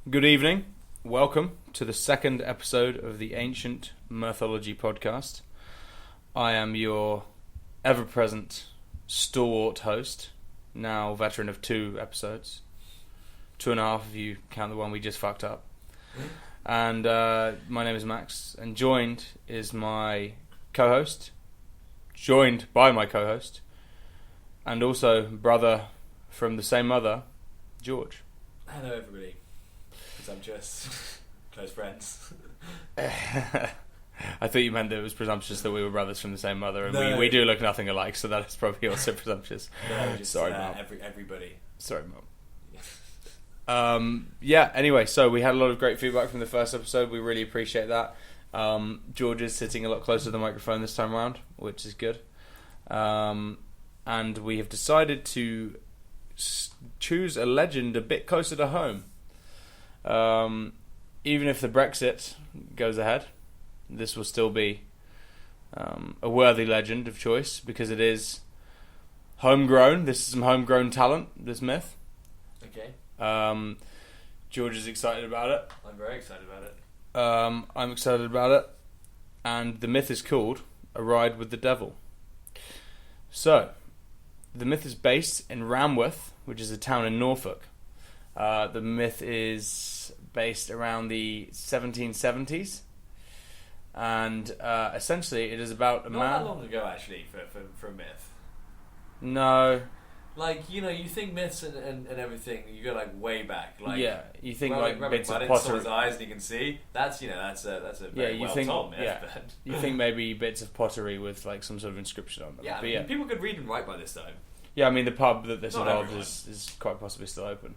Good evening. Welcome to the second episode of the Ancient Mirthology Podcast. I am your ever-present stalwart host, now veteran of 2 episodes. 2.5 if you count the one we just fucked up. And my name is Max, and joined by my co-host, and also brother from the same mother, George. Hello everybody. Presumptuous. Close friends. I thought you meant that it was presumptuous that we were brothers from the same mother, and No. we do look nothing alike, so that is probably also presumptuous. No, just, Sorry, Mum. everybody. Sorry, Mum. Anyway, so we had a lot of great feedback from the first episode. We really appreciate that. George is sitting a lot closer to the microphone this time around, which is good. And we have decided to choose a legend a bit closer to home. Even if the Brexit goes ahead, this will still be a worthy legend of choice because it is homegrown. This is some homegrown talent, this myth. Okay. George is excited about it. I'm very excited about it. I'm excited about it. And the myth is called A Ride with the Devil. So, the myth is based in Ramworth, which is a town in Norfolk. The myth is based around the 1770s. And essentially it is about a man... Not that long ago, actually, for a myth. No. Like, you know, you think myths and everything, you go, like, way back. Like, yeah, you think, bits of pottery. pottery. Someone's eyes and you can see. That's a very well-told myth. Yeah, but... you think maybe bits of pottery with, like, some sort of inscription on them. Yeah, but I mean, people could read and write by this time. Yeah, I mean, the pub that this Not involves everyone. is quite possibly still open.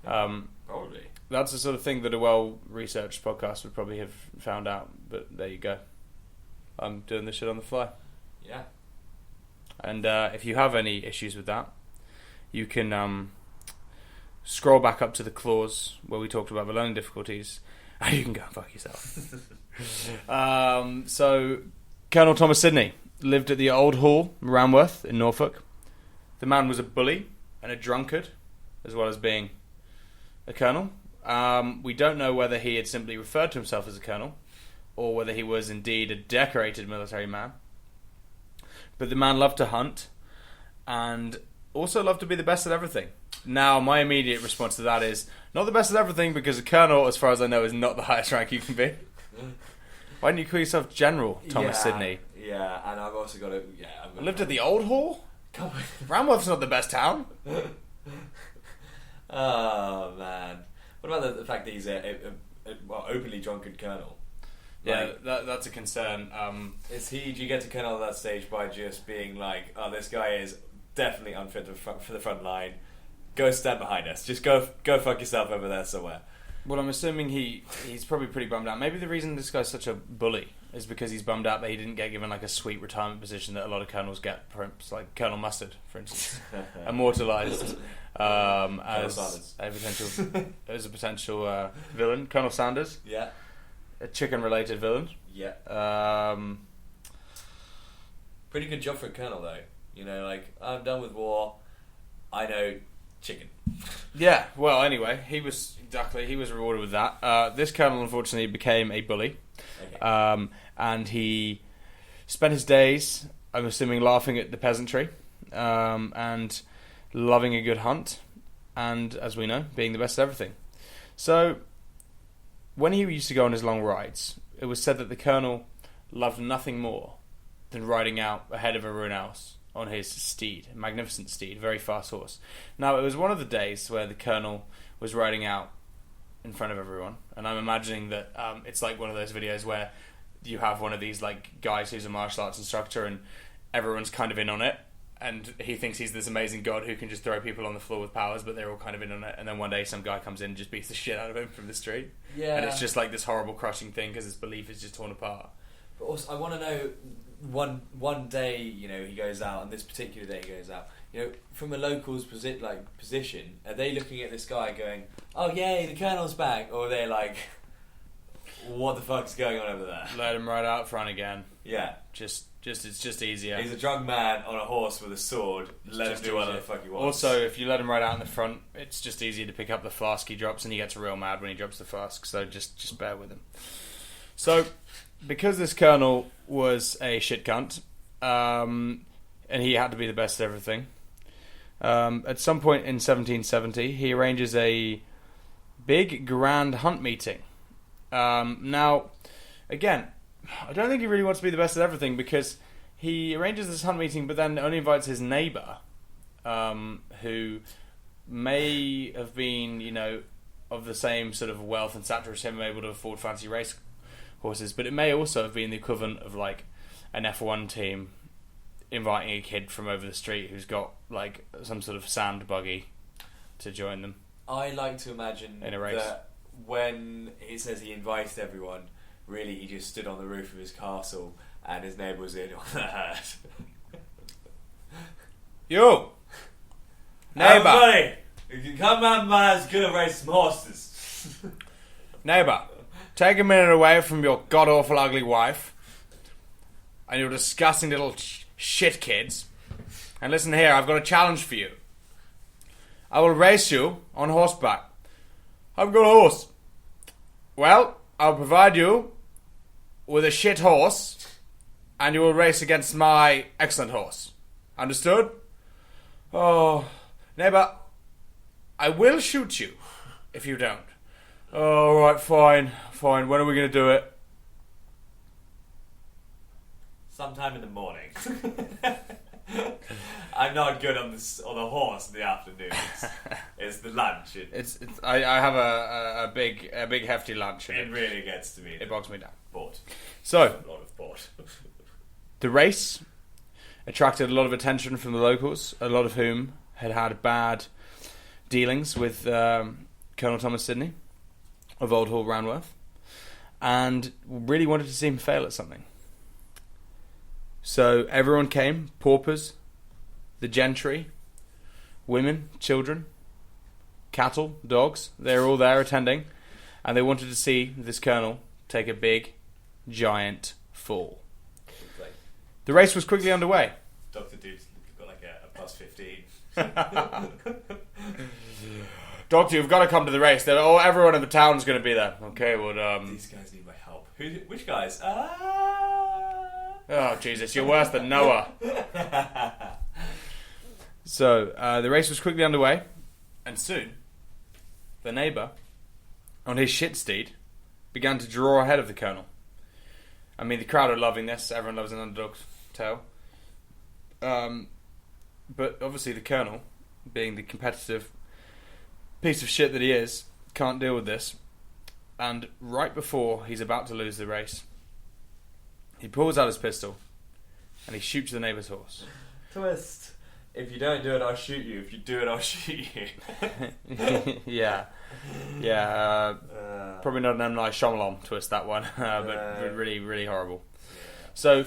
Probably. That's the sort of thing that a well-researched podcast would probably have found out, but there you go. I'm doing this shit on the fly. Yeah. And if you have any issues with that, you can scroll back up to the clause where we talked about the learning difficulties, and you can go and fuck yourself. So, Colonel Thomas Sidney lived at the Old Hall, Ramworth, in Norfolk. The man was a bully and a drunkard, as well as being a colonel. We don't know whether he had simply referred to himself as a colonel, or whether he was indeed a decorated military man. But the man loved to hunt, and also loved to be the best at everything. Now, my immediate response to that is, not the best at everything, because a colonel, as far as I know, is not the highest rank you can be. Why don't you call yourself General Thomas Sidney? Yeah, and I've also got to... I lived at the Old Hall? Ramworth's not the best town. Oh, man. What about the fact that he's a openly drunken colonel? Yeah, that's a concern. Do you get to colonel at that stage by just being like, oh, this guy is definitely unfit for the front line. Go stand behind us. Just go fuck yourself over there somewhere. Well, I'm assuming he's probably pretty bummed out. Maybe the reason this guy's such a bully is because he's bummed out that he didn't get given like a sweet retirement position that a lot of colonels get, perhaps like Colonel Mustard, for instance, immortalised as a potential villain. Colonel Sanders, Yeah. a chicken-related villain. Yeah. Pretty good job for a colonel, though. You know, like, I'm done with war. I know chicken. Yeah. Well, anyway, he was rewarded with that. This colonel, unfortunately, became a bully. Okay. And he spent his days, I'm assuming, laughing at the peasantry, and loving a good hunt, and, as we know, being the best at everything. So, when he used to go on his long rides, it was said that the colonel loved nothing more than riding out ahead of everyone else on his steed, a magnificent steed, very fast horse. Now, it was one of the days where the colonel was riding out in front of everyone, and I'm imagining that it's like one of those videos where you have one of these like guys who's a martial arts instructor and everyone's kind of in on it, and he thinks he's this amazing god who can just throw people on the floor with powers, but they're all kind of in on it, and then one day some guy comes in and just beats the shit out of him from the street. Yeah. And it's just like this horrible crushing thing because his belief is just torn apart. But also, I want to know, one day, you know, he goes out, and this particular day he goes out, you know, from a local's position, are they looking at this guy going, oh yay, the colonel's back, or are they like, what the fuck's going on over there? Let him ride out front again. Yeah. It's just easier. He's a drunk man on a horse with a sword. Let him do whatever the fuck he wants. Also, if you let him ride out in the front, it's just easier to pick up the flask he drops, and he gets real mad when he drops the flask. So just bear with him. So, because this colonel was a shit cunt, and he had to be the best at everything, at some point in 1770, he arranges a big grand hunt meeting. Now, again, I don't think he really wants to be the best at everything, because he arranges this hunt meeting but then only invites his neighbour, who may have been, of the same sort of wealth and stature as him, able to afford fancy race horses, but it may also have been the equivalent of like an F1 team inviting a kid from over the street who's got like some sort of sand buggy to join them. I like to imagine in a race. That when he says he invited everyone, really he just stood on the roof of his castle and his neighbour was in on the herd. You! Neighbour! Everybody! You can come round my house, gonna race some horses. Neighbour, take a minute away from your god-awful ugly wife and your disgusting little shit kids, and listen here, I've got a challenge for you. I will race you on horseback. I've got a horse. Well, I'll provide you with a shit horse, and you will race against my excellent horse. Understood? Oh, neighbour, I will shoot you if you don't. Oh, right, fine. When are we going to do it? Sometime in the morning. I'm not good on the horse in the afternoons. It's the lunch. I have a big hefty lunch. It really gets to me. It bogs me down. Bought. So, a lot of bought. The race attracted a lot of attention from the locals, a lot of whom had bad dealings with Colonel Thomas Sidney of Old Hall Ranworth, and really wanted to see him fail at something. So everyone came, paupers, the gentry, women, children, cattle, dogs, they were all there attending, and they wanted to see this colonel take a big, giant fall. The race was quickly underway. Dr. Dude's got like a plus 15. Doctor, you've got to come to the race. Everyone in the town's going to be there. Okay, well, these guys need my help. Which guys? Oh, Jesus, you're worse than Noah. So, the race was quickly underway, and soon, the neighbour, on his shit steed, began to draw ahead of the colonel. I mean, the crowd are loving this. Everyone loves an underdog's tale. But obviously the colonel, being the competitive piece of shit that he is, can't deal with this. And right before he's about to lose the race, he pulls out his pistol and he shoots the neighbour's horse. Twist. If you don't do it, I'll shoot you. If you do it, I'll shoot you. Yeah. Probably not an M. Night Shyamalan twist, that one, but really, really horrible. So,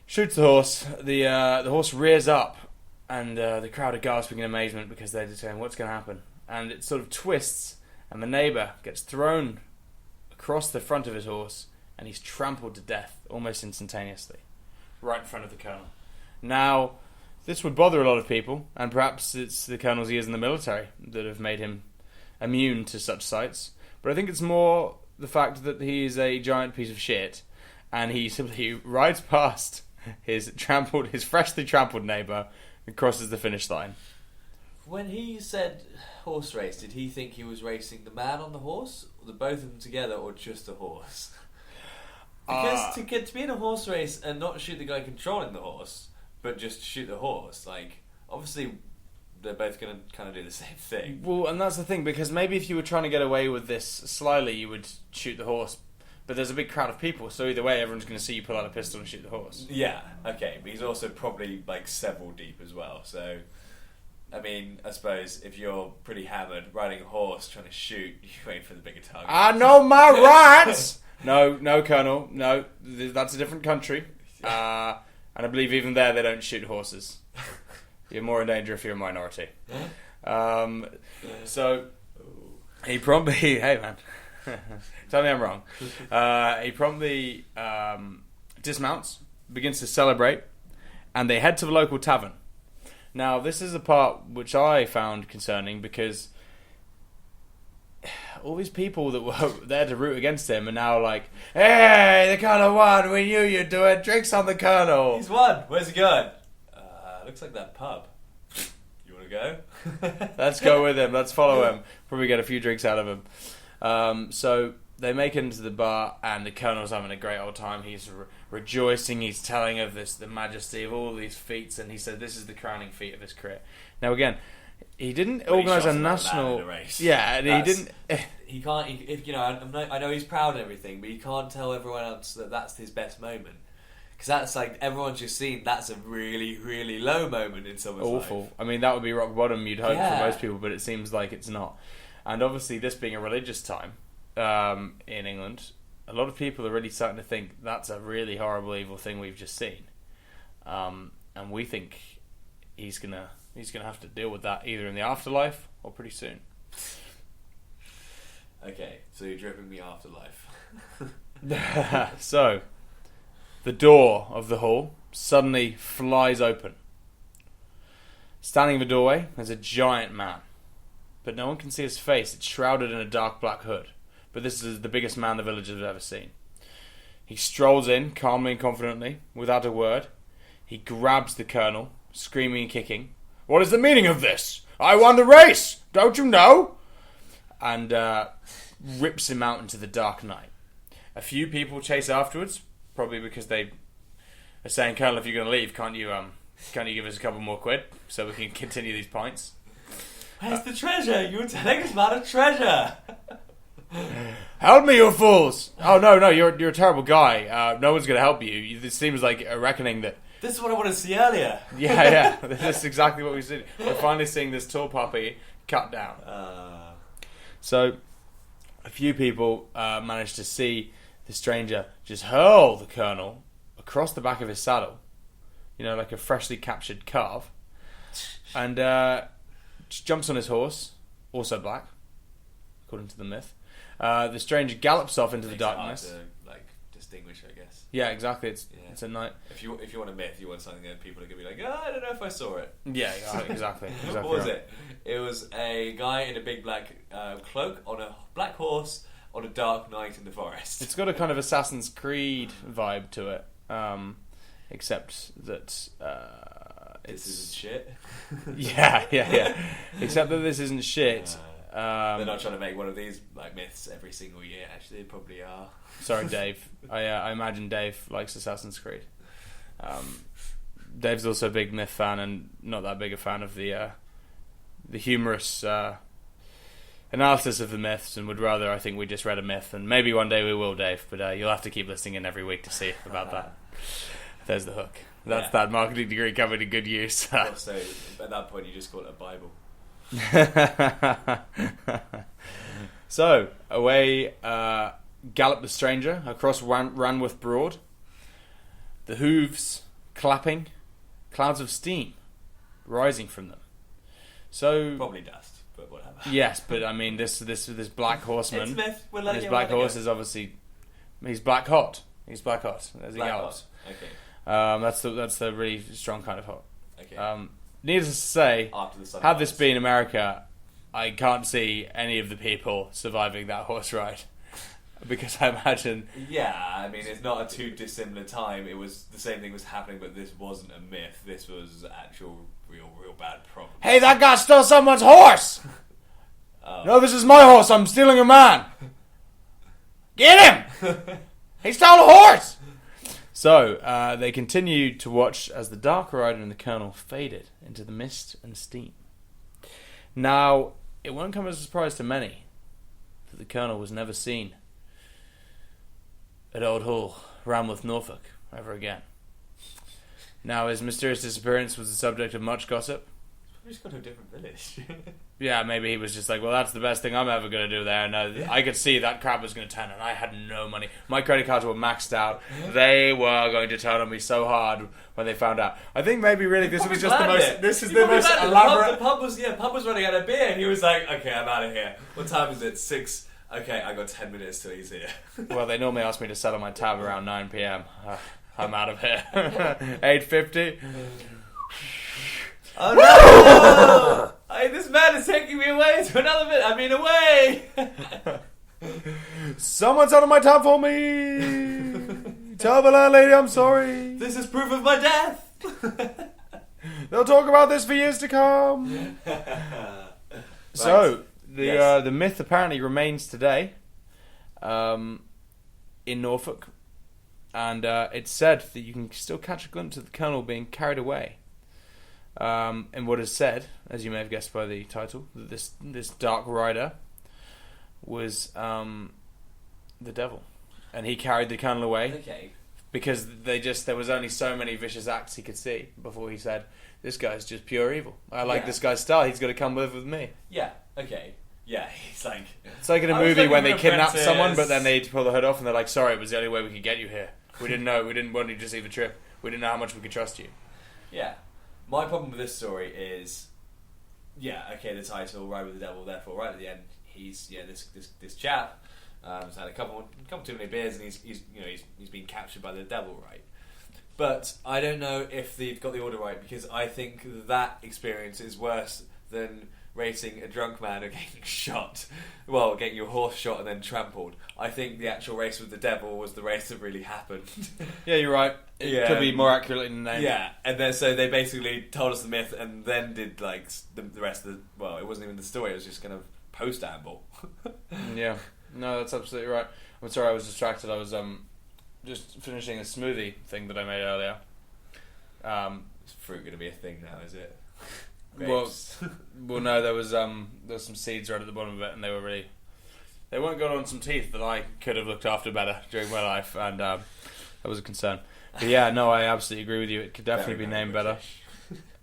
shoots the horse. The horse rears up, and the crowd are gasping in amazement because they're just saying, "What's going to happen?" And it sort of twists, and the neighbour gets thrown across the front of his horse, and he's trampled to death almost instantaneously, right in front of the colonel. Now, this would bother a lot of people, and perhaps it's the colonel's years in the military that have made him immune to such sights. But I think it's more the fact that he is a giant piece of shit, and he simply rides past his freshly trampled neighbour and crosses the finish line. When he said horse race, did he think he was racing the man on the horse, or the both of them together, or just the horse? Because to be in a horse race and not shoot the guy controlling the horse, but just shoot the horse, like, obviously they're both going to kind of do the same thing. Well, and that's the thing, because maybe if you were trying to get away with this slyly, you would shoot the horse, but there's a big crowd of people, so either way everyone's going to see you pull out a pistol and shoot the horse. Yeah, okay, but he's also probably like several deep as well, so I mean, I suppose if you're pretty hammered riding a horse trying to shoot, you wait for the bigger target. I know my rights! No, Colonel, no, that's a different country, and I believe even there they don't shoot horses. You're more in danger if you're a minority. So he promptly, hey man, Tell me I'm wrong. He promptly dismounts, begins to celebrate, and they head to the local tavern. Now, this is the part which I found concerning because all these people that were there to root against him are now like, hey, the Colonel won, we knew you'd do it, drinks on the Colonel. He's won, where's he going? Looks like that pub. You want to go? Let's go with him, let's follow him. Probably get a few drinks out of him. So they make it into the bar and the Colonel's having a great old time. He's rejoicing, he's telling of the majesty of all these feats, and he said this is the crowning feat of his career. Now again, he didn't organise a national. Yeah, and he didn't. He can't. I know he's proud and everything, but he can't tell everyone else that that's his best moment. Because that's like everyone's just seen. That's a really, really low moment in someone's awful. life. I mean, that would be rock bottom. You'd hope for most people, but it seems like it's not. And obviously, this being a religious time in England, a lot of people are really starting to think that's a really horrible, evil thing we've just seen, and we think he's gonna have to deal with that either in the afterlife or pretty soon. Okay, so you're dripping me afterlife. So, the door of the hall suddenly flies open. Standing in the doorway is a giant man, but no one can see his face. It's shrouded in a dark black hood. But this is the biggest man the village has ever seen. He strolls in, calmly and confidently, without a word. He grabs the Colonel, screaming and kicking. What is the meaning of this? I won the race! Don't you know? And rips him out into the dark night. A few people chase afterwards, probably because they are saying, Colonel, if you're going to leave, can't you give us a couple more quid so we can continue these pints? Where's the treasure? You were telling us about a treasure! Help me, you fools! Oh no, you're a terrible guy. No one's going to help you. This seems like a reckoning that... This is what I wanted to see earlier. Yeah, this is exactly what we've seen. We're finally seeing this tall puppy cut down. So, a few people managed to see the stranger just hurl the Colonel across the back of his saddle, like a freshly captured calf, and just jumps on his horse, also black, according to the myth. The stranger gallops off into the darkness. Hard to, distinguish, I guess. Yeah, exactly. It's a night. If you want a myth, you want something that people are going to be like, I don't know if I saw it. Yeah, exactly. What was it? It was a guy in a big black cloak on a black horse on a dark night in the forest. It's got a kind of Assassin's Creed vibe to it, except that this isn't shit. Yeah. Except that this isn't shit. They're not trying to make one of these myths every single year. Actually, they probably are. Sorry, Dave. I imagine Dave likes Assassin's Creed. Dave's also a big myth fan and not that big a fan of the humorous analysis of the myths, and would rather, I think, we just read a myth, and maybe one day we will, Dave. But you'll have to keep listening in every week to see about that. There's the hook. That's that marketing degree coming to good use. So at that point, you just call it a Bible. So away galloped the stranger across Ranworth Broad, the hooves clapping, clouds of steam rising from them. So probably dust, but whatever. Yes, but I mean this black horseman. It's myth. His black horse is obviously he's black hot. He's black hot as he gallops. Okay. That's the really strong kind of hot. Okay. Needless to say, had had this been America, I can't see any of the people surviving that horse ride. Because I imagine... Yeah, I mean, it's not a too dissimilar time. It was the same thing was happening, but this wasn't a myth. This was actual, real bad problem. Hey, that guy stole someone's horse! No, this is my horse. I'm stealing a man. Get him! He stole a horse! So, they continued to watch as the Dark Rider and the Colonel faded into the mist and steam. Now, it won't come as a surprise to many that the Colonel was never seen at Old Hall, Ranworth, Norfolk, ever again. Now, his mysterious disappearance was the subject of much gossip. He's got to a different village. Yeah, maybe he was just like, well, that's the best thing I'm ever going to do there. And I could see that crowd was going to turn, and I had no money. My credit cards were maxed out. They were going to turn on me so hard when they found out. I think maybe really this was just the most... This is the most elaborate... The pub was running out of beer. He was like, okay, I'm out of here. What time is it? 6... Okay, I got 10 minutes till he's here. Well, they normally ask me to settle my tab around 9 p.m. I'm out of here. 8:50. Oh no! This man is taking me away to another bit. I mean, away! Someone settle my tab for me! Tell the landlady I'm sorry. This is proof of my death! They'll talk about this for years to come. So, the myth apparently remains today in Norfolk. And it's said that you can still catch a glimpse of the Colonel being carried away. And what is said, as you may have guessed by the title, that this dark rider was the devil. And he carried the Colonel away. Okay. Because there was only so many vicious acts he could see before he said, this guy's just pure evil. I like this guy's style. He's got to come live with me. Yeah, okay. Yeah, he's like... It's like in a movie when they kidnap someone, but then they pull the hood off and they're like, sorry, it was the only way we could get you here. We didn't know. We didn't want you to see the trip. We didn't know how much we could trust you. Yeah. My problem with this story is... Yeah, okay, the title, Ride with the Devil, therefore, right at the end, he's, this chap... He's had a couple too many beers, and he's been captured by the devil, right? But I don't know if they've got the order right, because I think that experience is worse than racing a drunk man or getting shot. Well, getting your horse shot and then trampled. I think the actual race with the devil was the race that really happened. Yeah, you're right. It could be more accurately named. Yeah, and then so they basically told us the myth, and then did like the rest of the. Well, it wasn't even the story; it was just kind of post-amble. Yeah. No, that's absolutely right. I'm sorry, I was distracted. I was just finishing a smoothie thing that I made earlier. Is fruit going to be a thing now? Is it? Well, no. There was some seeds right at the bottom of it, and they weren't good on some teeth that I could have looked after better during my life, and that was a concern. But yeah, no, I absolutely agree with you. It could definitely be named better.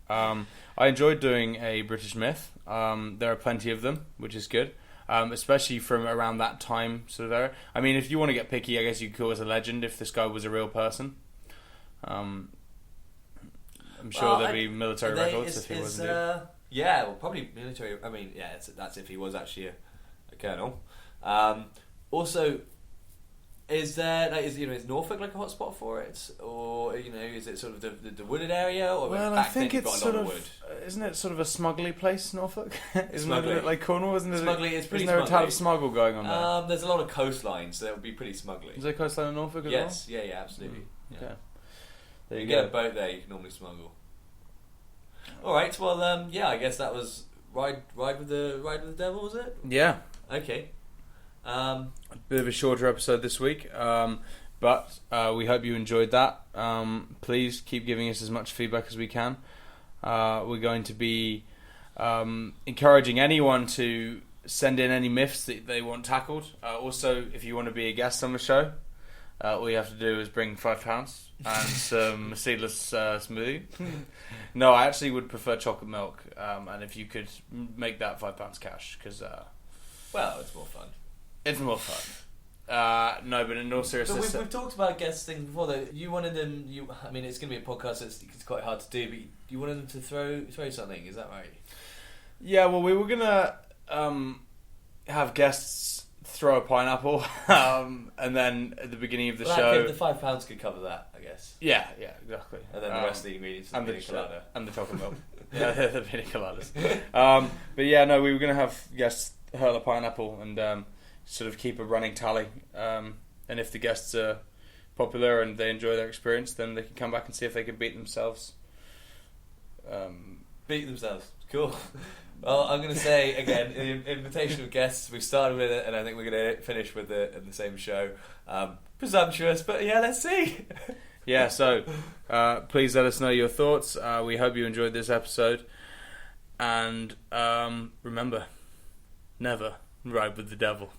I enjoyed doing a British myth. There are plenty of them, which is good. Especially from around that time sort of era. I mean, if you want to get picky, I guess you could call it a legend if this guy was a real person. I'm sure there'd be military records if he was indeed. Yeah, well, probably military. I mean, yeah, that's if he was actually a colonel. Also, is there is Norfolk like a hotspot for it, or is it sort of the wooded area? Or well, I think it's sort of wood? Isn't it sort of a smuggly place, Norfolk? Isn't it like Cornwall? Isn't it? Smuggly, it's pretty. Isn't there smuggly. a tad of smuggle going on there? There's a lot of coastline, so that would be pretty smuggly. Is there coastline in Norfolk as well? Yes, yeah, absolutely. Okay. Yeah. There you You go. get a boat there, you can normally smuggle. All right, well, I guess that was ride with the devil, was it? Yeah. Okay. A bit of a shorter episode this week, but we hope you enjoyed that. Please keep giving us as much feedback as we can. We're going to be encouraging anyone to send in any myths that they want tackled. Also, if you want to be a guest on the show, all you have to do is bring £5 and some seedless smoothie. No, I actually would prefer chocolate milk, and if you could make that £5 cash, because well, it's more fun. it's more fun. No, but in all seriousness, But we've talked about guest things before, though. You wanted them. I mean, it's going to be a podcast, so it's quite hard to do. But you wanted them to throw something. Is that right? yeah. Well, we were gonna have guests throw a pineapple, and then at the beginning of the show, the £5 could cover that, I guess. yeah, exactly. And then the rest of the ingredients and the pina colada. and the chocolate milk, yeah, the pina coladas. But yeah, no, we were gonna have guests hurl a pineapple and sort of keep a running tally. And if the guests are popular and they enjoy their experience, then they can come back and see if they can beat themselves. Beat themselves. Cool. Well, I'm going to say again, in invitation of guests, we started with it, and I think we're going to finish with it in the same show. Presumptuous, but yeah, let's see. Yeah, so please let us know your thoughts. We hope you enjoyed this episode, and remember, never ride with the devil.